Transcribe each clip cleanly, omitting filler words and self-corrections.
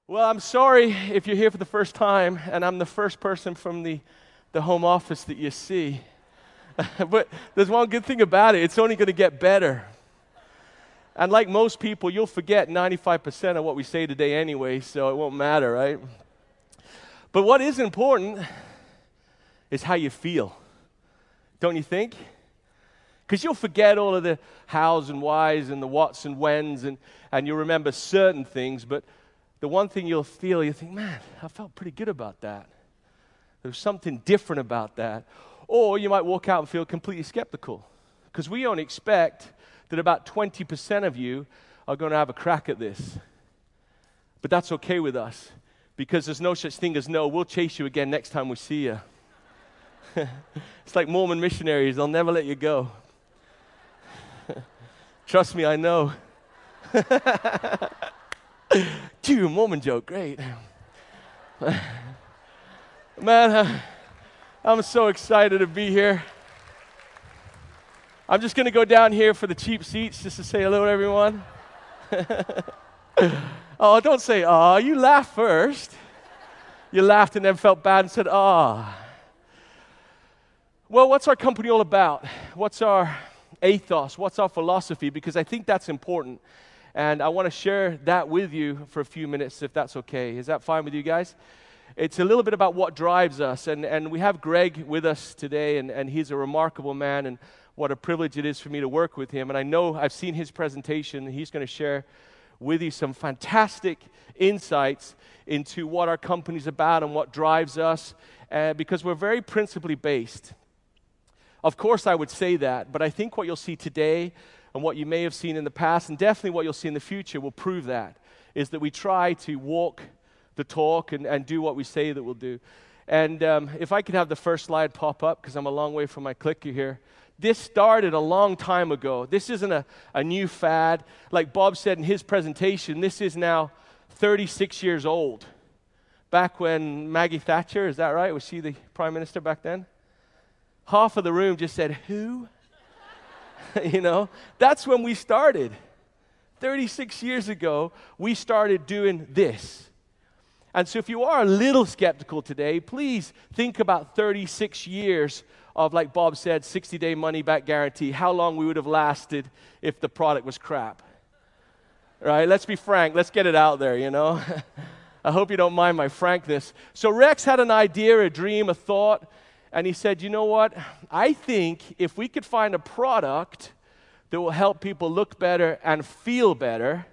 Well, I'm sorry if you're here for the first time and I'm the first person from the home office that you see. But there's one good thing about it, it's only going to get better. And like most people, you'll forget 95% of what we say today anyway, so it won't matter, right? But what is important is how you feel, don't you think? Because you'll forget all of the hows and whys and the whats and whens, and you'll remember certain things, but the one thing you'll feel, you think, man, I felt pretty good about that. There's something different about that. Or you might walk out and feel completely skeptical, because we only expect that about 20% of you are going to have a crack at this. But that's okay with us, because there's no such thing as no. We'll chase you again next time we see you. It's like Mormon missionaries. They'll never let you go. Trust me, I know. Gee, Mormon joke, great. Man, I'm so excited to be here. I'm just going to go down here for the cheap seats just to say hello to everyone. Oh, don't say, oh, you laughed first. You laughed and then felt bad and said, oh. Well, what's our company all about? What's our ethos? What's our philosophy? Because I think that's important. And I want to share that with you for a few minutes, if that's okay. Is that fine with you guys? It's a little bit about what drives us. And we have Greg with us today, and he's a remarkable man, and what a privilege it is for me to work with him. And I know I've seen his presentation. He's going to share with you some fantastic insights into what our company's about and what drives us, because we're very principally based. Of course, I would say that, but I think what you'll see today and what you may have seen in the past, and definitely what you'll see in the future, will prove that, is that we try to walk the talk and do what we say that we'll do. And if I could have the first slide pop up, because I'm a long way from my clicker here. This started a long time ago. This isn't a new fad. Like Bob said in his presentation, this is now 36 years old. Back when Maggie Thatcher, is that right? Was she the prime minister back then? Half of the room just said, who? You know, that's when we started. 36 years ago, we started doing this. And so if you are a little skeptical today, please think about 36 years of, like Bob said, 60-day money-back guarantee, how long we would have lasted if the product was crap. Right? Let's be frank. Let's get it out there, you know. I hope you don't mind my frankness. So Rex had an idea, a dream, a thought, and he said, you know what? I think if we could find a product that will help people look better and feel better,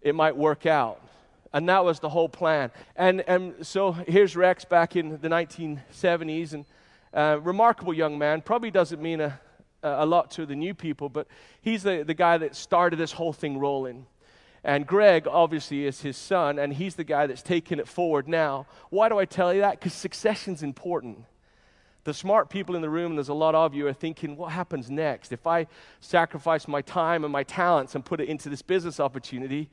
it might work out. And that was the whole plan. And so here's Rex back in the 1970s, and remarkable young man. Probably doesn't mean a lot to the new people, but he's the guy that started this whole thing rolling. And Greg, obviously, is his son, and he's the guy that's taking it forward now. Why do I tell you that? Because succession's important. The smart people in the room, and there's a lot of you, are thinking, what happens next? If I sacrifice my time and my talents and put it into this business opportunity,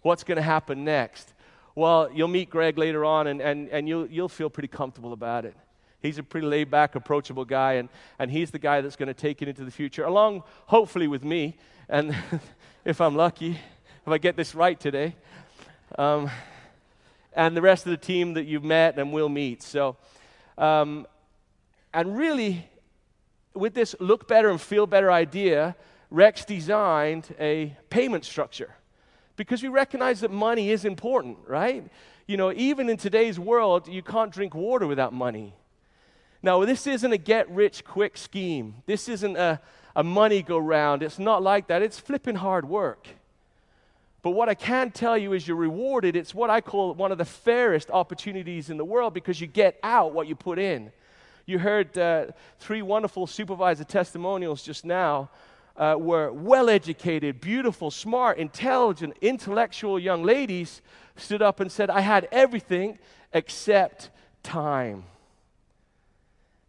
what's going to happen next? Well, you'll meet Greg later on, and you'll feel pretty comfortable about it. He's a pretty laid-back, approachable guy, and he's the guy that's going to take it into the future, along, hopefully, with me, and if I'm lucky, if I get this right today, and the rest of the team that you've met and will meet. So, and really, with this look better and feel better idea, Rex designed a payment structure, because we recognize that money is important, right? You know, even in today's world, you can't drink water without money. Now, this isn't a get-rich-quick scheme. This isn't a money go-round. It's not like that. It's flipping hard work. But what I can tell you is you're rewarded. It's what I call one of the fairest opportunities in the world, because you get out what you put in. You heard 3 wonderful supervisor testimonials just now. Were well-educated, beautiful, smart, intelligent, intellectual young ladies stood up and said, I had everything except time.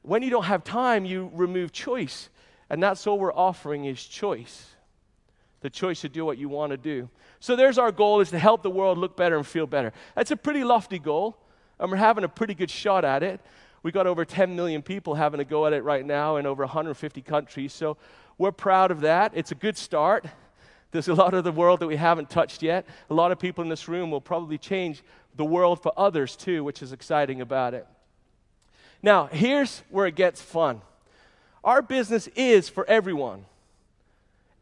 When you don't have time, you remove choice. And that's all we're offering is choice. The choice to do what you want to do. So there's our goal, is to help the world look better and feel better. That's a pretty lofty goal, and we're having a pretty good shot at it. We got over 10 million people having a go at it right now in over 150 countries. So we're proud of that. It's a good start. There's a lot of the world that we haven't touched yet. A lot of people in this room will probably change the world for others too, which is exciting about it. Now, here's where it gets fun. Our business is for everyone.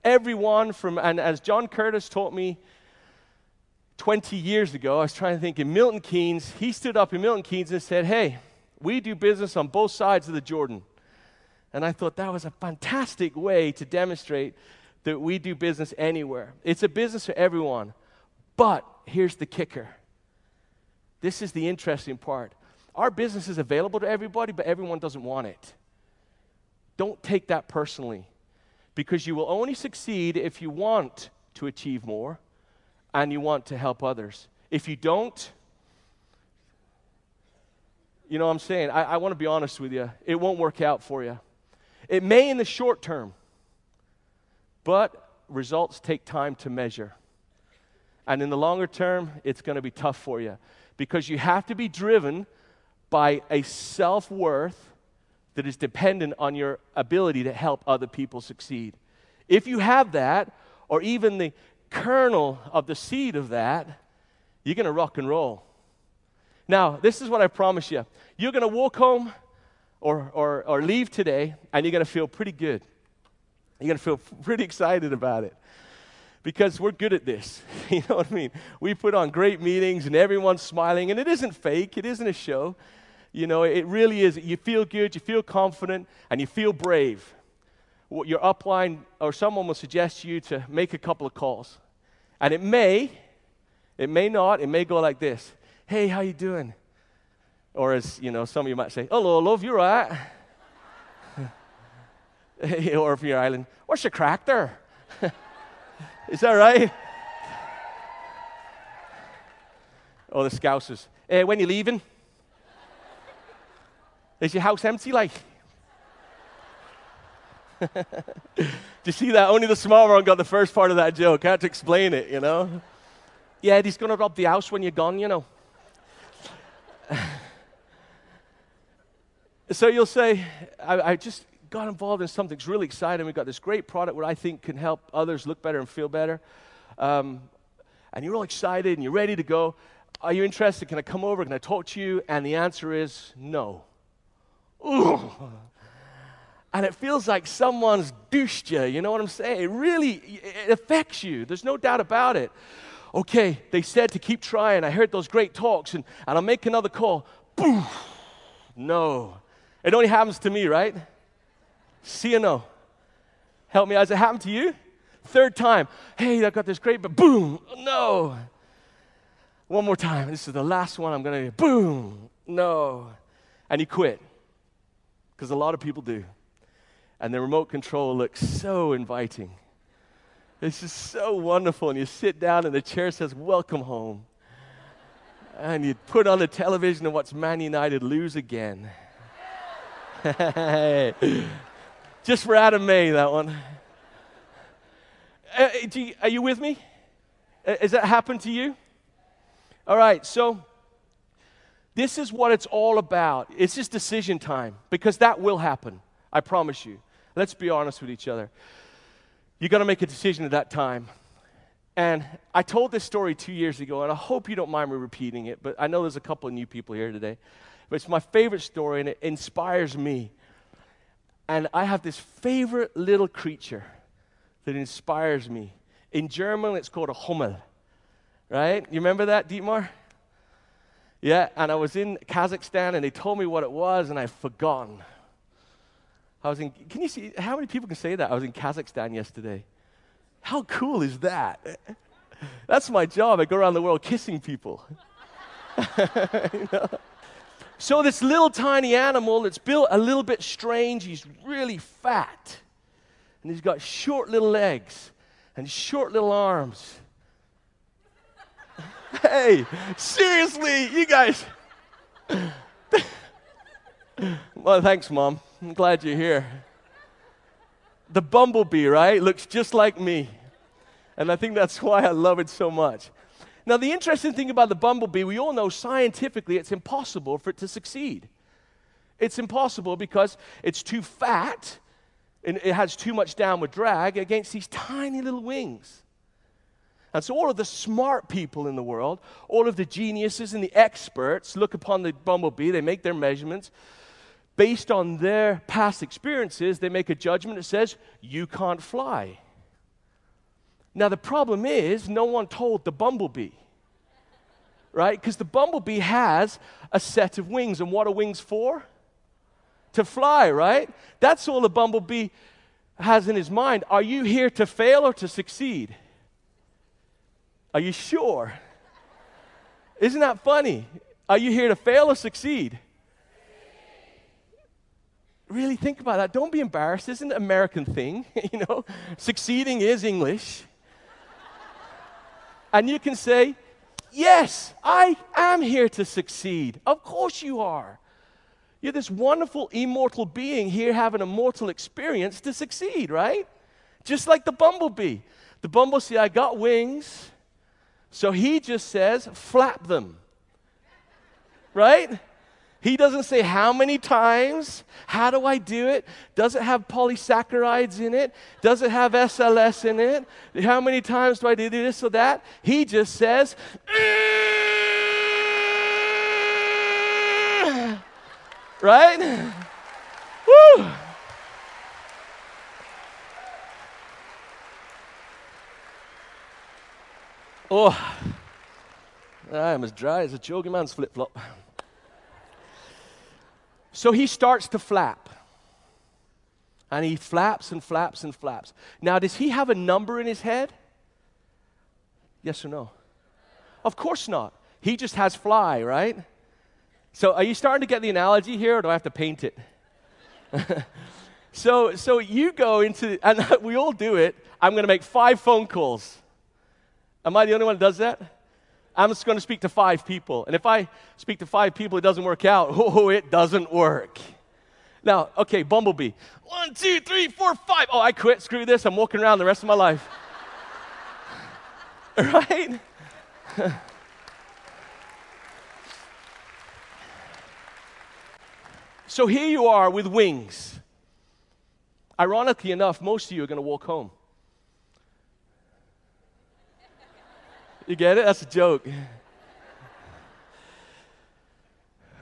Everyone from, and as John Curtis taught me 20 years ago, I was trying to think in Milton Keynes, he stood up in Milton Keynes and said, hey, we do business on both sides of the Jordan. And I thought that was a fantastic way to demonstrate that we do business anywhere. It's a business for everyone. But here's the kicker. This is the interesting part. Our business is available to everybody, but everyone doesn't want it. Don't take that personally, because you will only succeed if you want to achieve more and you want to help others. If you don't, you know what I'm saying? I want to be honest with you. It won't work out for you. It may in the short term, but results take time to measure. And in the longer term, it's going to be tough for you, because you have to be driven by a self-worth that is dependent on your ability to help other people succeed. If you have that, or even the kernel of the seed of that, you're going to rock and roll. Now, this is what I promise you. You're going to walk home or leave today, and you're going to feel pretty good. You're going to feel pretty excited about it, because we're good at this. You know what I mean? We put on great meetings, and everyone's smiling, and it isn't fake. It isn't a show. You know, it really is. You feel good, you feel confident, and you feel brave. Your upline or someone will suggest to you to make a couple of calls. And it may not, it may go like this. Hey, how you doing? Or as, you know, some of you might say, hello, love, you right? Or if you're Ireland, what's your crack there? Is that right? Or the Scousers. When you leaving? Is your house empty, like? Do you see that? Only the small one got the first part of that joke. I had to explain it, you know? Yeah, he's going to rob the house when you're gone, you know. So you'll say, I just got involved in something that's really exciting. We've got this great product where I think can help others look better and feel better. And you're all excited and you're ready to go. Are you interested? Can I come over? Can I talk to you? And the answer is no. Ooh. And it feels like someone's douched you. You know what I'm saying? It affects you. There's no doubt about it. Okay, they said to keep trying. I heard those great talks, and I'll make another call. Boom. No. It only happens to me, right? See or no? Help me. Has it happened to you? Third time. Hey, I got this great, but boom. No. One more time. This is the last one I'm going to do. Boom. No. And you quit. Because a lot of people do. And the remote control looks so inviting. It's just so wonderful. And you sit down and the chair says, welcome home. And you put on the television and watch Man United lose again. Just for Adam May, that one. Are you with me? Has that happened to you? All right, so this is what it's all about. It's just decision time, because that will happen. I promise you. Let's be honest with each other. You got to make a decision at that time. And I told this story 2 years ago, and I hope you don't mind me repeating it, but I know there's a couple of new people here today. But it's my favorite story, and it inspires me. And I have this favorite little creature that inspires me. In German, it's called a Hummel. Right? You remember that, Dietmar? Yeah, and I was in Kazakhstan, and they told me what it was, and I've forgotten. Can you see, how many people can say that? I was in Kazakhstan yesterday. How cool is that? That's my job. I go around the world kissing people. You know? So this little tiny animal that's built a little bit strange, he's really fat. And he's got short little legs and short little arms. Hey, seriously, you guys. Well, thanks, Mom. I'm glad you're here. The bumblebee, right, looks just like me. And I think that's why I love it so much. Now, the interesting thing about the bumblebee, we all know scientifically it's impossible for it to succeed. It's impossible because it's too fat and it has too much downward drag against these tiny little wings. And so all of the smart people in the world, all of the geniuses and the experts look upon the bumblebee, they make their measurements. Based on their past experiences, they make a judgment that says, you can't fly. Now the problem is, no one told the bumblebee, right? Because the bumblebee has a set of wings, and what are wings for? To fly, right? That's all the bumblebee has in his mind. Are you here to fail or to succeed? Are you sure? Isn't that funny? Are you here to fail or succeed? Really think about that. Don't be embarrassed. Isn't it an American thing? Succeeding is English. And you can say, yes, I am here to succeed. Of course you are. You're this wonderful, immortal being here having a mortal experience to succeed, right? Just like the bumblebee. The bumblebee, I got wings. So he just says, flap them. Right? He doesn't say how many times, how do I do it? Does it have polysaccharides in it? Does it have SLS in it? How many times do I do this or that? He just says, right? Woo! Oh, I am as dry as a jogging man's flip-flop. So he starts to flap. And he flaps and flaps and flaps. Now, does he have a number in his head? Yes or no? Of course not. He just has fly, right? So are you starting to get the analogy here, or do I have to paint it? So you go into, and we all do it, I'm going to make 5 phone calls. Am I the only one that does that? I'm just going to speak to 5 people. And if I speak to 5 people, it doesn't work out. Oh, it doesn't work. Now, okay, bumblebee. 1, 2, 3, 4, 5. Oh, I quit. Screw this. I'm walking around the rest of my life. Right? So here you are with wings. Ironically enough, most of you are going to walk home. You get it? That's a joke.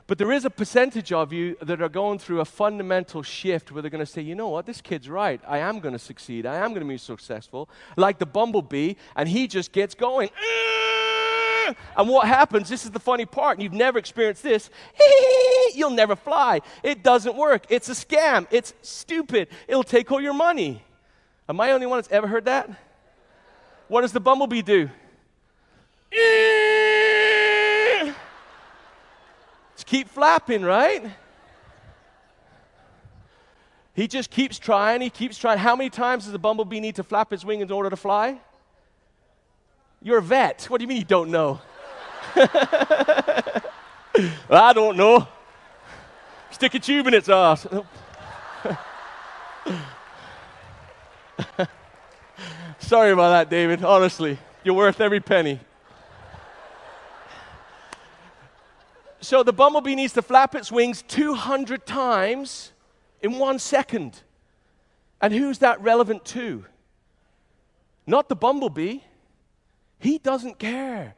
But there is a percentage of you that are going through a fundamental shift where they're going to say, you know what, this kid's right. I am going to succeed. I am going to be successful. Like the bumblebee, and he just gets going. And what happens, this is the funny part, and you've never experienced this, you'll never fly. It doesn't work. It's a scam. It's stupid. It'll take all your money. Am I the only one that's ever heard that? What does the bumblebee do? Just keep flapping, right? He just keeps trying. He keeps trying. How many times does a bumblebee need to flap his wing in order to fly? You're a vet. What do you mean you don't know? I don't know. Stick a tube in its ass. Sorry about that, David. Honestly, you're worth every penny. So the bumblebee needs to flap its wings 200 times in 1 second. And who's that relevant to? Not the bumblebee. He doesn't care.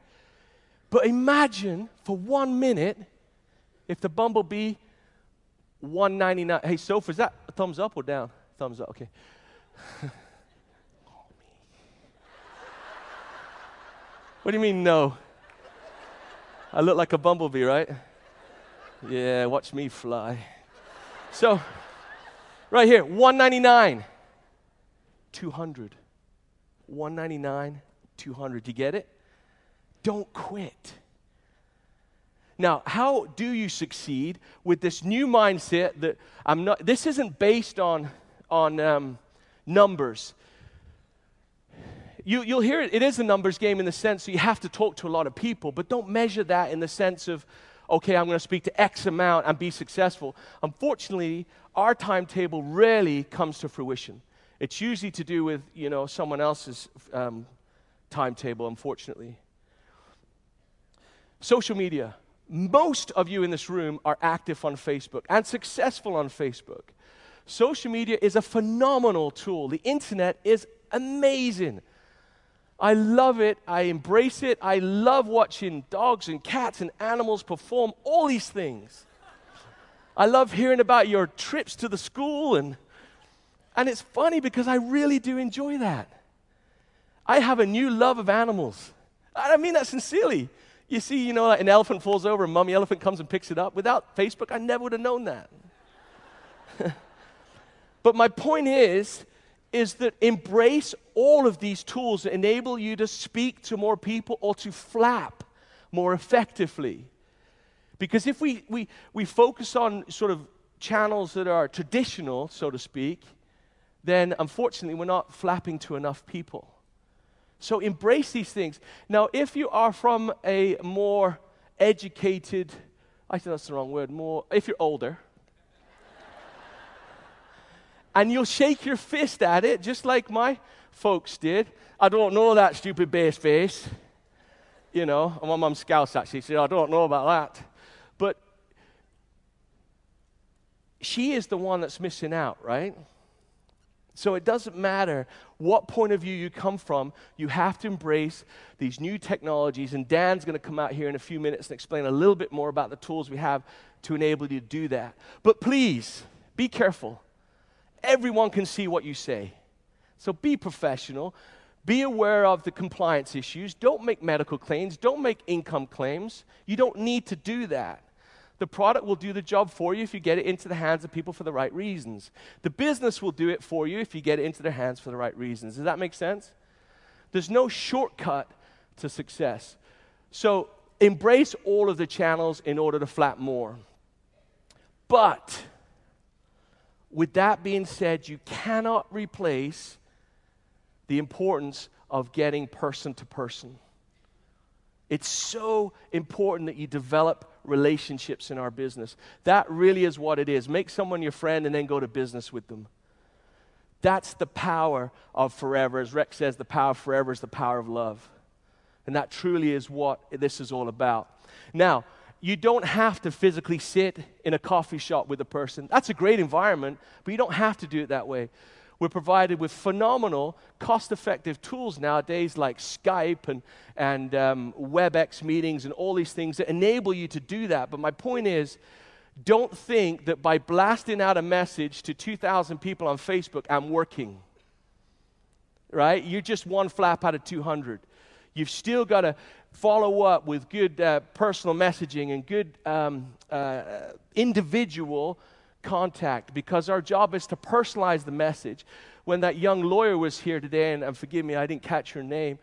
But imagine for 1 minute if the bumblebee 199. Hey, Soph, is that a thumbs up or down? Thumbs up, okay. What do you mean, no? I look like a bumblebee, right? Yeah, watch me fly. So, right here, 199, 200. 199, 200. Do you get it? Don't quit. Now, how do you succeed with this new mindset that this isn't based on numbers. You'll hear it is a numbers game in the sense that you have to talk to a lot of people, but don't measure that in the sense of, okay, I'm going to speak to X amount and be successful. Unfortunately, our timetable rarely comes to fruition. It's usually to do with, someone else's timetable, unfortunately. Social media. Most of you in this room are active on Facebook and successful on Facebook. Social media is a phenomenal tool. The internet is amazing. I love it. I embrace it. I love watching dogs and cats and animals perform all these things. I love hearing about your trips to the school, and it's funny because I really do enjoy that. I have a new love of animals. I mean that sincerely. You see, like an elephant falls over, a mummy elephant comes and picks it up. Without Facebook, I never would have known that. But my point is that embrace all of these tools that enable you to speak to more people or to flap more effectively. Because if we focus on sort of channels that are traditional, so to speak, then unfortunately we're not flapping to enough people. So embrace these things. Now, if you are from a more educated, I think that's the wrong word, if you're older, and you'll shake your fist at it, just like my folks did. I don't know that stupid bass face. My mum's Scouse, actually. She said, I don't know about that. But she is the one that's missing out, right? So it doesn't matter what point of view you come from, you have to embrace these new technologies. And Dan's going to come out here in a few minutes and explain a little bit more about the tools we have to enable you to do that. But please, be careful. Everyone can see what you say. So be professional. Be aware of the compliance issues. Don't make medical claims. Don't make income claims. You don't need to do that. The product will do the job for you if you get it into the hands of people for the right reasons. The business will do it for you if you get it into their hands for the right reasons. Does that make sense? There's no shortcut to success. So embrace all of the channels in order to flap more. But with that being said, you cannot replace the importance of getting person to person. It's so important that you develop relationships in our business. That really is what it is. Make someone your friend and then go to business with them. That's the power of forever. As Rex says, the power of forever is the power of love. And that truly is what this is all about. Now, you don't have to physically sit in a coffee shop with a person. That's a great environment, but you don't have to do it that way. We're provided with phenomenal, cost-effective tools nowadays like Skype and WebEx meetings and all these things that enable you to do that. But my point is, don't think that by blasting out a message to 2,000 people on Facebook, I'm working. Right? You're just one flap out of 200. You've still got to follow up with good personal messaging and good individual contact, because our job is to personalize the message. When that young lawyer was here today, and forgive me, I didn't catch her name,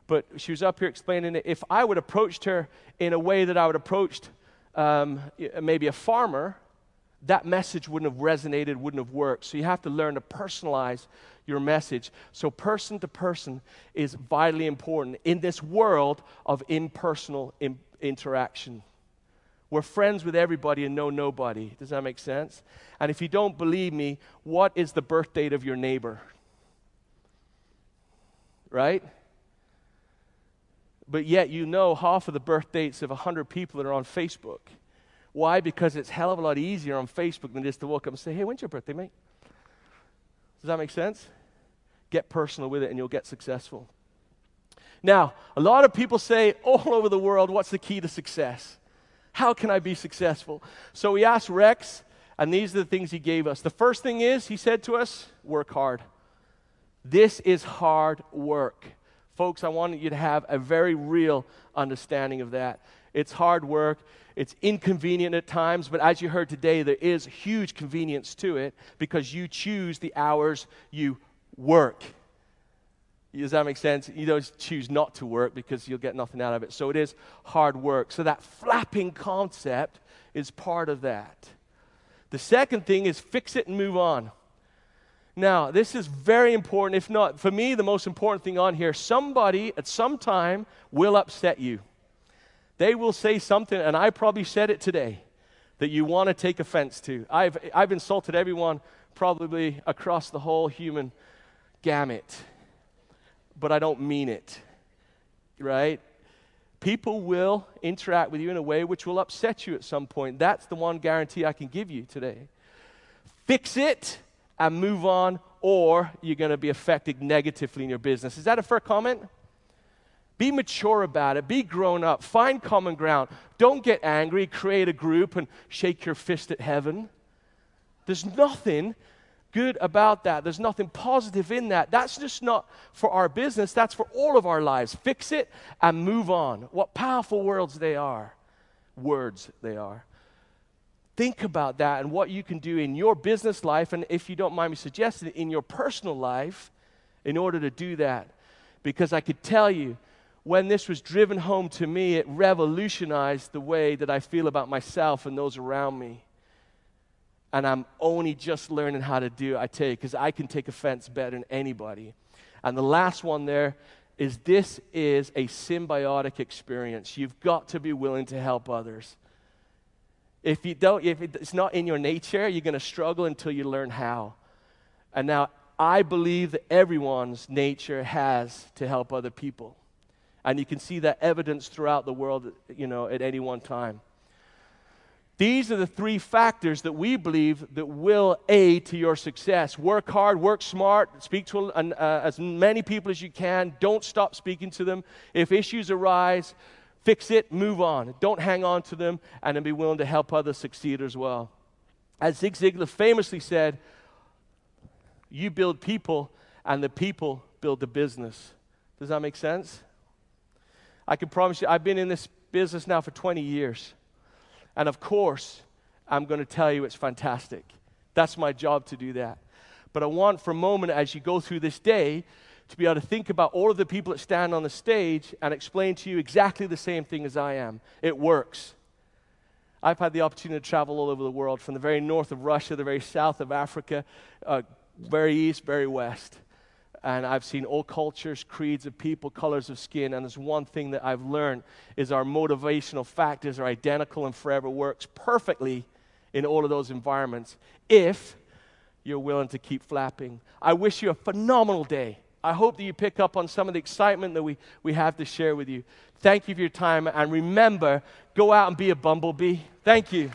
but she was up here explaining it. If I would have approached her in a way that I would have approached maybe a farmer, that message wouldn't have resonated, wouldn't have worked. So you have to learn to personalize your message. So person to person is vitally important in this world of impersonal interaction. We're friends with everybody and know nobody. Does that make sense? And if you don't believe me, what is the birth date of your neighbor? Right? But yet you know half of the birth dates of 100 people that are on Facebook. Why? Because it's a hell of a lot easier on Facebook than just to walk up and say, hey, when's your birthday, mate? Does that make sense? Get personal with it and you'll get successful. Now, a lot of people say all over the world, what's the key to success? How can I be successful? So we asked Rex, and these are the things he gave us. The first thing is, he said to us, work hard. This is hard work. Folks, I want you to have a very real understanding of that. It's hard work. It's inconvenient at times, but as you heard today, there is huge convenience to it because you choose the hours you work. Does that make sense? You don't choose not to work because you'll get nothing out of it. So it is hard work. So that flapping concept is part of that. The second thing is fix it and move on. Now, this is very important. If not, for me, the most important thing on here, somebody at some time will upset you. They will say something, and I probably said it today, that you want to take offense to. I've insulted everyone probably across the whole human gamut. But I don't mean it, right? People will interact with you in a way which will upset you at some point. That's the one guarantee I can give you today. Fix it and move on, or you're going to be affected negatively in your business. Is that a fair comment? Be mature about it. Be grown up. Find common ground. Don't get angry. Create a group and shake your fist at heaven. There's nothing good about that. There's nothing positive in that. That's just not for our business. That's for all of our lives. Fix it and move on. What powerful words they are. Think about that and what you can do in your business life, and if you don't mind me suggesting it, in your personal life in order to do that. Because I could tell you, when this was driven home to me, it revolutionized the way that I feel about myself and those around me. And I'm only just learning how to do it, I tell you, because I can take offense better than anybody. And the last one there is, this is a symbiotic experience. You've got to be willing to help others. If it's not in your nature, you're going to struggle until you learn how. And now, I believe that everyone's nature has to help other people. And you can see that evidence throughout the world, at any one time. These are the three factors that we believe that will aid to your success. Work hard, work smart, speak to as many people as you can. Don't stop speaking to them. If issues arise, fix it, move on. Don't hang on to them, and then be willing to help others succeed as well. As Zig Ziglar famously said, you build people, and the people build the business. Does that make sense? I can promise you, I've been in this business now for 20 years. And of course, I'm going to tell you it's fantastic. That's my job to do that. But I want for a moment, as you go through this day, to be able to think about all of the people that stand on the stage and explain to you exactly the same thing as I am. It works. I've had the opportunity to travel all over the world, from the very north of Russia, the very south of Africa, very east, very west. And I've seen all cultures, creeds of people, colors of skin. And there's one thing that I've learned is our motivational factors are identical and forever works perfectly in all of those environments if you're willing to keep flapping. I wish you a phenomenal day. I hope that you pick up on some of the excitement that we have to share with you. Thank you for your time. And remember, go out and be a bumblebee. Thank you.